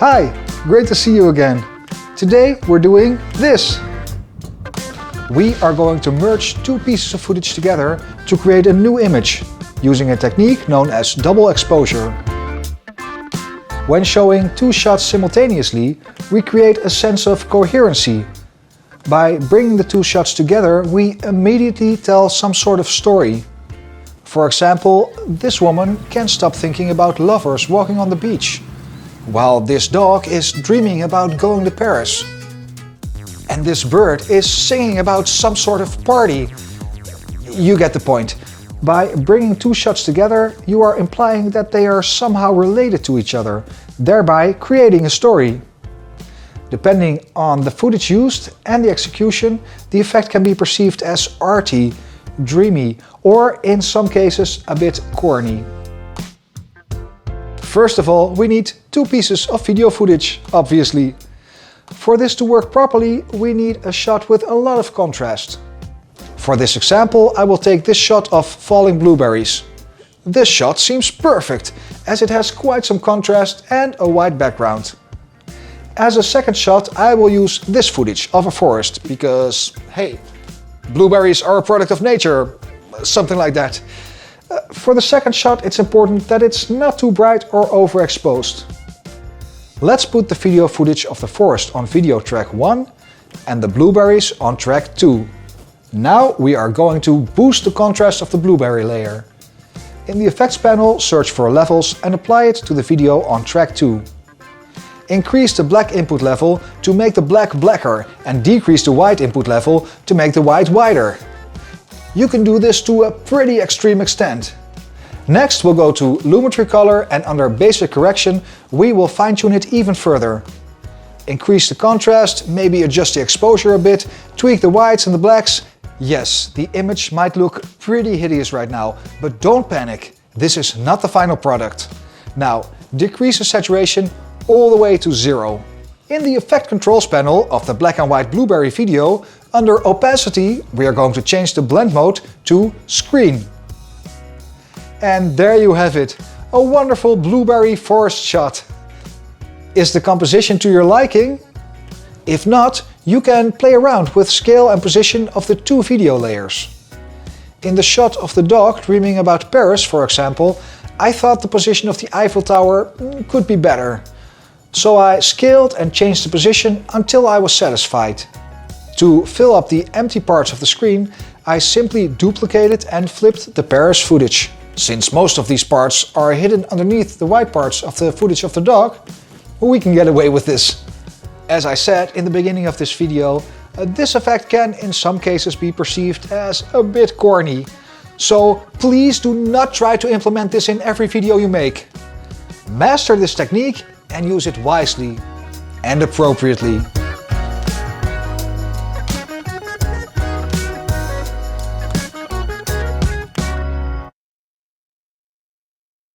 Hi, great to see you again. Today we're doing this. We are going to merge two pieces of footage together to create a new image using a technique known as double exposure. When showing two shots simultaneously, we create a sense of coherency. By bringing the two shots together, we immediately tell some sort of story. For example, this woman can't stop thinking about lovers walking on the beach, while this dog is dreaming about going to Paris. And this bird is singing about some sort of party. You get the point. By bringing two shots together, you are implying that they are somehow related to each other, thereby creating a story. Depending on the footage used and the execution, the effect can be perceived as arty, dreamy, or in some cases a bit corny. First of all, we need two pieces of video footage, obviously. For this to work properly, we need a shot with a lot of contrast. For this example, I will take this shot of falling blueberries. This shot seems perfect, as it has quite some contrast and a white background. As a second shot, I will use this footage of a forest, because, hey, blueberries are a product of nature, something like that. For the second shot, it's important that it's not too bright or overexposed. Let's put the video footage of the forest on video track 1 and the blueberries on track 2. Now we are going to boost the contrast of the blueberry layer. In the effects panel, search for levels and apply it to the video on track 2. Increase the black input level to make the black blacker and decrease the white input level to make the white whiter. You can do this to a pretty extreme extent. Next we'll go to Lumetri Color, and under Basic Correction we will fine-tune it even further. Increase the contrast, maybe adjust the exposure a bit, tweak the whites and the blacks. Yes, the image might look pretty hideous right now, but don't panic. This is not the final product. Now, decrease the saturation all the way to 0. In the Effect Controls panel of the black and white blueberry video, under Opacity, we are going to change the blend mode to Screen. And there you have it, a wonderful blueberry forest shot. Is the composition to your liking? If not, you can play around with scale and position of the two video layers. In the shot of the dog dreaming about Paris, for example, I thought the position of the Eiffel Tower could be better. So I scaled and changed the position until I was satisfied. To fill up the empty parts of the screen, I simply duplicated and flipped the Paris footage. Since most of these parts are hidden underneath the white parts of the footage of the dog, we can get away with this. As I said in the beginning of this video, this effect can in some cases be perceived as a bit corny. So please do not try to implement this in every video you make. Master this technique and use it wisely and appropriately.